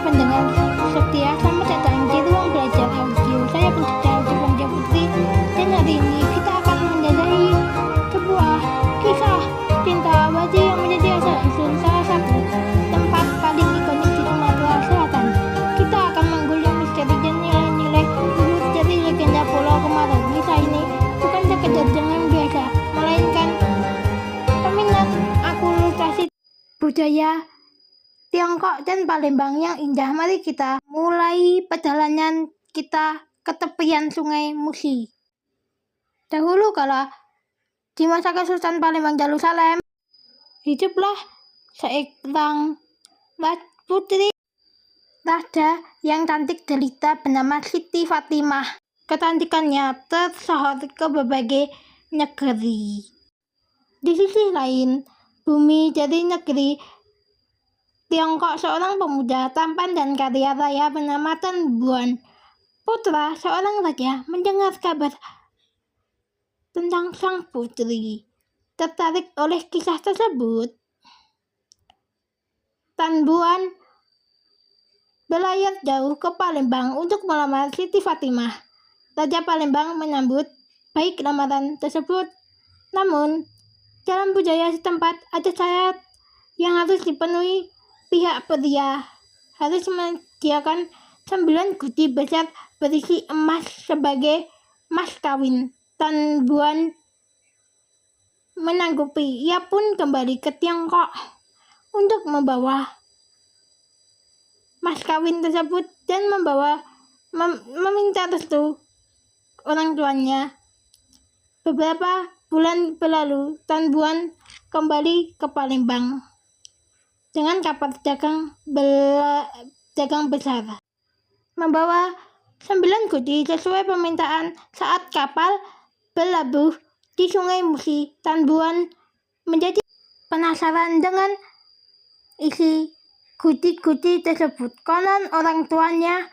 pendengar setia, selamat datang di ruang belajar audio. Saya pencerita Audio Putri, dan hari ini kita akan menjelajahi sebuah kisah cinta abadi yang menjadi asal usul salah satu tempat paling ikonik di Sumatera Selatan. Kita akan menggulik misteri dan nilai-nilai luhur dari legenda Pulau Kemarau. Kisah ini bukan sekedar dengan biasa, melainkan peminat akulturasi budaya Tiongkok dan Palembang yang indah. Mari kita mulai perjalanan kita ke tepian Sungai Musi. Dahulu kala, di masa Kesultanan Palembang Darussalam, hiduplah seorang putri raja yang cantik jelita bernama Siti Fatimah. Kecantikannya tersohor ke berbagai negeri. Di sisi lain, bumi dari negeri Tiongkok, seorang pemuda tampan dan kaya raya bernama Tan Buan, putra seorang raja, mendengar kabar tentang sang putri. Tertarik oleh kisah tersebut, Tan Buan berlayar jauh ke Palembang untuk melamar Siti Fatimah. Raja Palembang menyambut baik lamaran tersebut. Namun, dalam budaya setempat ada syarat yang harus dipenuhi. Pihak pria harus menyediakan 9 guti besar berisi emas sebagai mas kawin. Tan Buan menanggupi. Ia pun kembali ke Tiongkok untuk membawa mas kawin tersebut dan meminta restu orang tuanya. Beberapa bulan berlalu, Tan Buan kembali ke Palembang dengan kapal dagang besar, membawa 9 guti sesuai permintaan. Saat kapal berlabuh di Sungai Musi, Tan Buan menjadi penasaran dengan isi guti-guti tersebut. Konon orang tuanya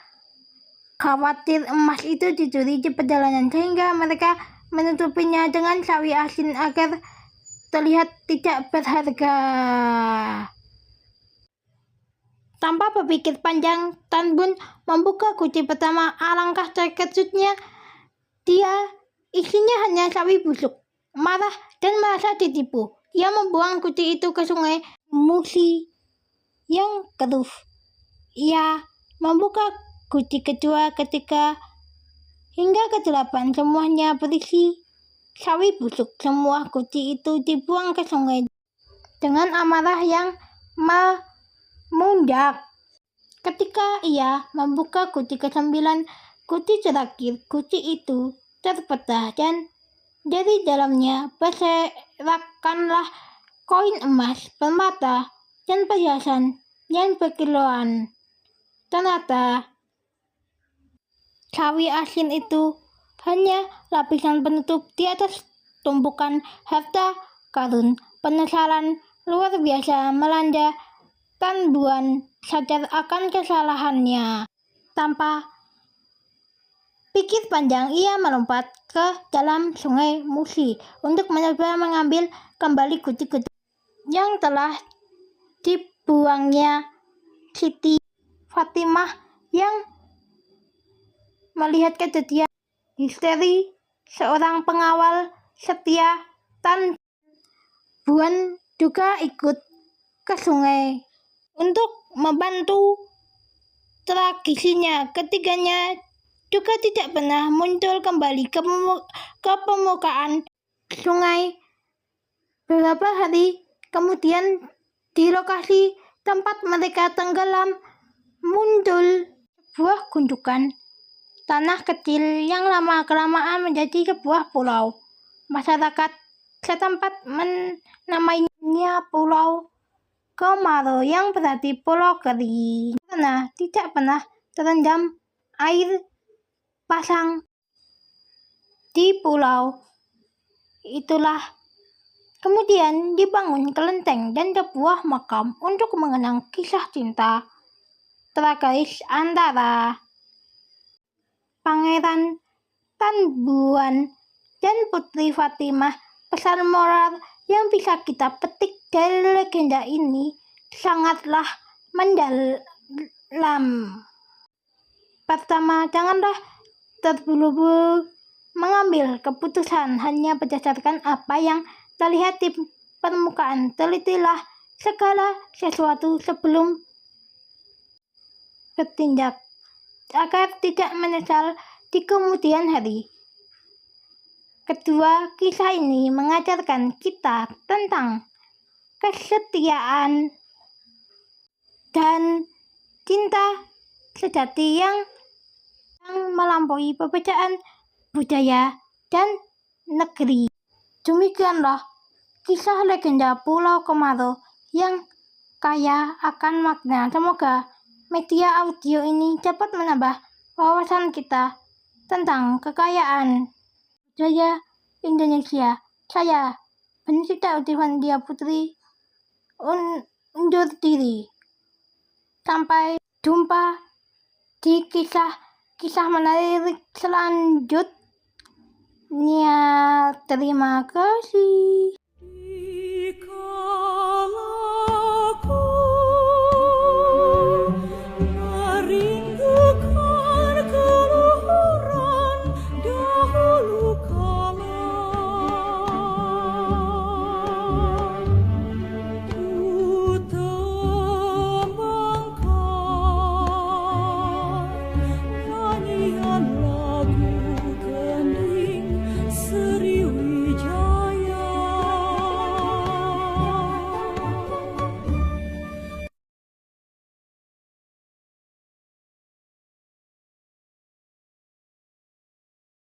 khawatir emas itu dicuri di perjalanan, sehingga mereka menutupinya dengan sawi asin agar terlihat tidak berharga. Tanpa berpikir panjang, Tan Buan membuka guti pertama. Alangkah terkejutnya dia, isinya hanya sawi busuk. Marah dan merasa ditipu, ia membuang guti itu ke Sungai Musi yang keruh. Ia membuka guti kedua, ketiga, hingga ke-8. Semuanya berisi sawi busuk. Semua guti itu dibuang ke sungai dengan amarah yang memuncak. Ketika ia membuka guti ke-9, guti terakhir, guti itu terpecah dan dari dalamnya berserakanlah koin emas, permata, dan perhiasan yang berkiloan. Ternyata sawi asin itu hanya lapisan penutup di atas tumpukan harta karun. Penyesalan luar biasa melanda Tan Buan. Sadar akan kesalahannya, tanpa pikir panjang ia melompat ke dalam Sungai Musi untuk mencoba mengambil kembali guti-guti yang telah dibuangnya Siti Fatimah. Yang melihat kejadian histeri, seorang pengawal setia Tan Buan juga ikut ke sungai untuk membantu tragisinya. Ketiganya juga tidak pernah muncul kembali ke permukaan sungai. Beberapa hari kemudian, di lokasi tempat mereka tenggelam, muncul sebuah gundukan tanah kecil yang lama-kelamaan menjadi sebuah pulau. Masyarakat setempat menamainya Pulau Kemarau, yang berarti pulau kering, karena tidak pernah terendam air pasang di pulau itulah. Kemudian dibangun kelenteng dan sebuah makam untuk mengenang kisah cinta tragis antara Pangeran Tan Buan dan Putri Fatimah. Pesan moral yang bisa kita petik dari legenda ini sangatlah mendalam dalam. Pertama, janganlah terburu-buru mengambil keputusan hanya berdasarkan apa yang terlihat di permukaan. Telitilah segala sesuatu sebelum bertindak, agar tidak menyesal di kemudian hari. Kedua, kisah ini mengajarkan kita tentang kesetiaan dan cinta sejati yang melampaui perbedaan budaya dan negeri. Demikianlah kisah legenda Pulau Komodo yang kaya akan makna. Semoga media audio ini dapat menambah wawasan kita tentang kekayaan budaya Indonesia. Saya Benisita Utifandia Putri undur diri. Sampai jumpa di kisah menarik selanjutnya. Terima kasih.